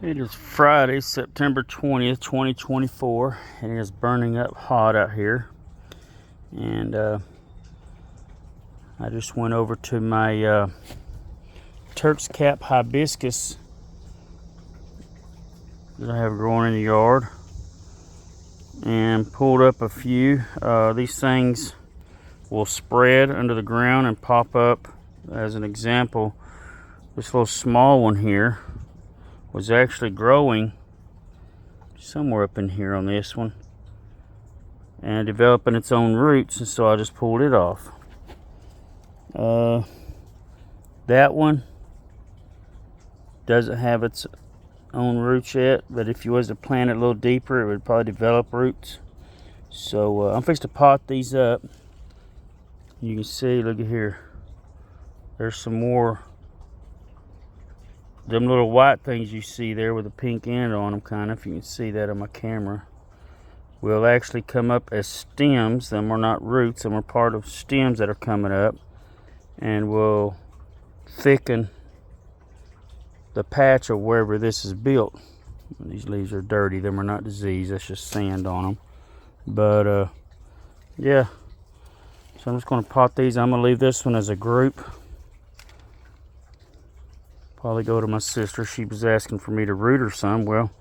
It is Friday, September 20th, 2024, and it is burning up hot out here. And I just went over to my Turks Cap hibiscus that I have growing in the yard and pulled up a few. These things will spread under the ground and pop up. As an example, this little small one here was actually growing somewhere up in here on this one and developing its own roots, and so I just pulled it off. That one doesn't have its own roots yet, but if you was to plant it a little deeper, it would probably develop roots. So I'm fixing to pot these up. You can see, look at here, there's some more. Them little white things you see there with a pink end on them, kind of, if you can see that on my camera, will actually come up as stems. Them are not roots, them are part of stems that are coming up, and will thicken the patch of wherever this is built. These leaves are dirty, them are not diseased, that's just sand on them. But yeah, so I'm just going to pot these. I'm going to leave this one as a group. Probably go to my sister. She was asking for me to root her some. Well,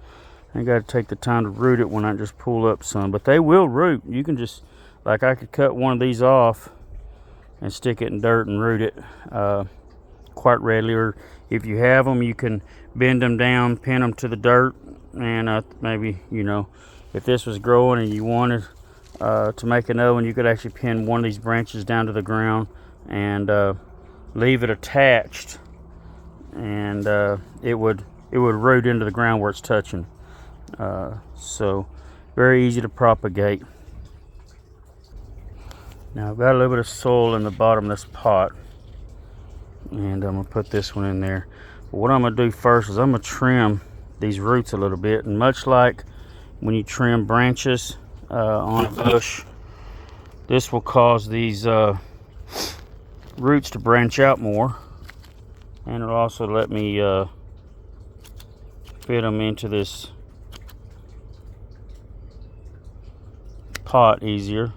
I got to take the time to root it when I just pull up some. But they will root. You can just, like, I could cut one of these off and stick it in dirt and root it quite readily. Or if you have them, you can bend them down, pin them to the dirt, and maybe, you know, if this was growing and you wanted to make another one, you could actually pin one of these branches down to the ground and leave it attached. And it would root into the ground where it's touching. So very easy to propagate. Now I've got a little bit of soil in the bottom of this pot, and I'm gonna put this one in there. But what I'm gonna do first is I'm gonna trim these roots a little bit, and much like when you trim branches on a bush, this will cause these roots to branch out more. And it'll also let me fit them into this pot easier.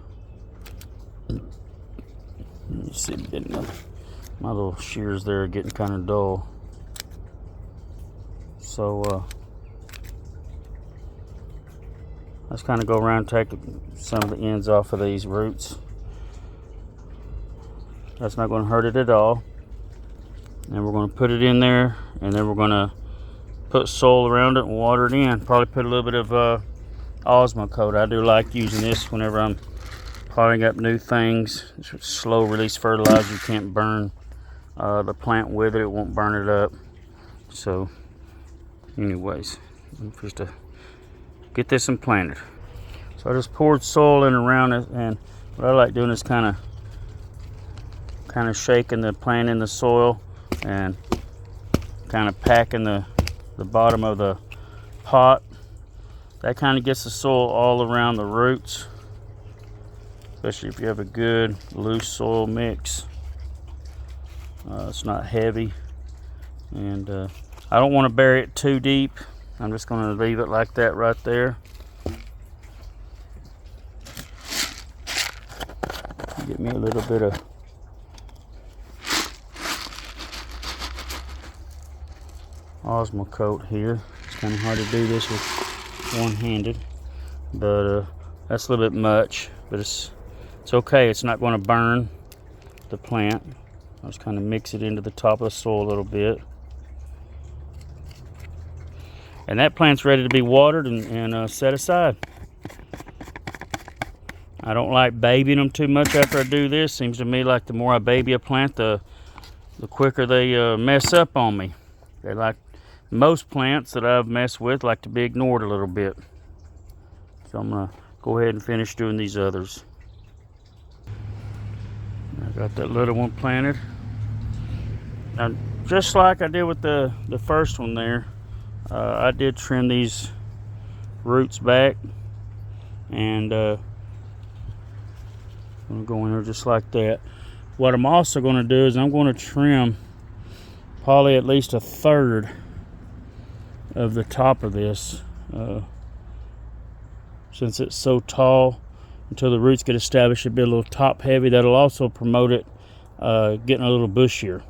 You see, my little shears there are getting kind of dull. So let's kind of go around and take some of the ends off of these roots. That's not going to hurt it at all. And we're going to put it in there, and then we're going to put soil around it and water it in. Probably put a little bit of Osmo coat. I do like using this whenever I'm potting up new things. It's slow release fertilizer. You can't burn the plant with it. It won't burn it up. So anyways, I'm just to get this implanted. So I just poured soil in around it, and what I like doing is kind of shaking the plant in the soil and kind of packing the bottom of the pot. That kind of gets the soil all around the roots, especially if you have a good loose soil mix. It's not heavy, and I don't want to bury it too deep. I'm just going to leave it like that right there. Get me a little bit of Osmo coat here. It's kind of hard to do this with one-handed, but that's a little bit much, but it's okay. It's not going to burn the plant. I'll just kind of mix it into the top of the soil a little bit, and that plant's ready to be watered and set aside. I don't like babying them too much after I do this. Seems to me like the more I baby a plant, the quicker they mess up on me. They like, most plants that I've messed with like to be ignored a little bit. So I'm gonna go ahead and finish doing these others. I got that little one planted. Now, just like I did with the first one there, I did trim these roots back, and I'm gonna go in there just like that. What I'm also gonna do is I'm gonna trim probably at least a third of the top of this, since it's so tall. Until the roots get established, it'll be a little top heavy. That'll also promote it getting a little bushier.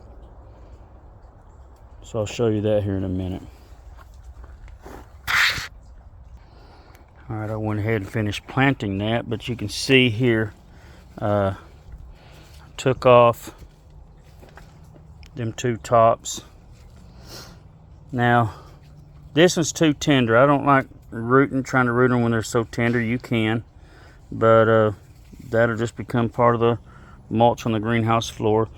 So I'll show you that here in a minute. All right, I went ahead and finished planting that, but you can see here, took off them two tops. Now, this one's too tender. I don't like trying to root them when they're so tender. You can, but that'll just become part of the mulch on the greenhouse floor.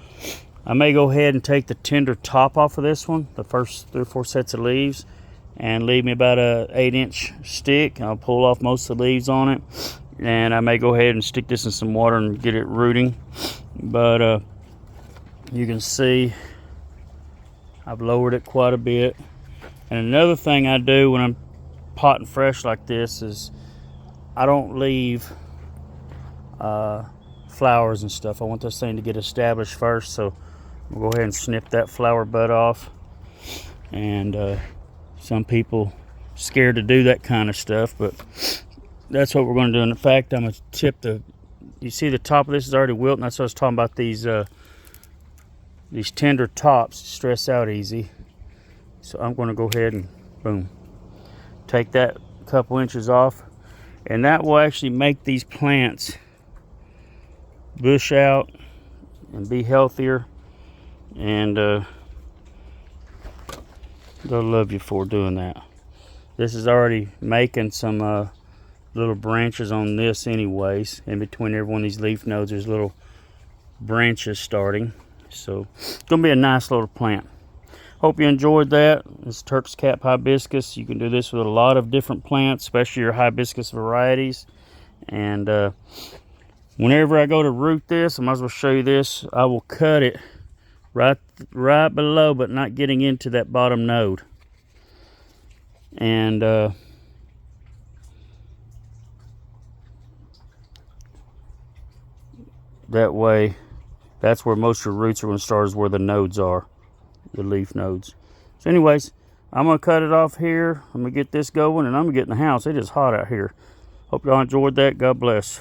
I may go ahead and take the tender top off of this one, the first 3 or 4 sets of leaves, and leave me about a 8-inch stick. I'll pull off most of the leaves on it, and I may go ahead and stick this in some water and get it rooting. But you can see I've lowered it quite a bit. And another thing I do when I'm potting fresh like this is I don't leave flowers and stuff. I want this thing to get established first, so we'll go ahead and snip that flower bud off. And some people scared to do that kind of stuff, but that's what we're going to do. In fact, I'm going to tip you see the top of this is already wilting. That's what I was talking about, these tender tops stress out easy. So I'm going to go ahead and boom, take that couple inches off, and that will actually make these plants bush out and be healthier, and they'll love you for doing that. This is already making some little branches on this anyways. In between every one of these leaf nodes there's little branches starting, so it's gonna be a nice little plant. Hope you enjoyed that. This Turks Cap hibiscus. You can do this with a lot of different plants, especially your hibiscus varieties. And whenever I go to root this, I might as well show you this. I will cut it right below, but not getting into that bottom node. And that way, that's where most of your roots are going to start, is where the nodes are, the leaf nodes. So anyways, I'm going to cut it off here. I'm going to get this going, and I'm going to get in the house. It is hot out here. Hope y'all enjoyed that. God bless.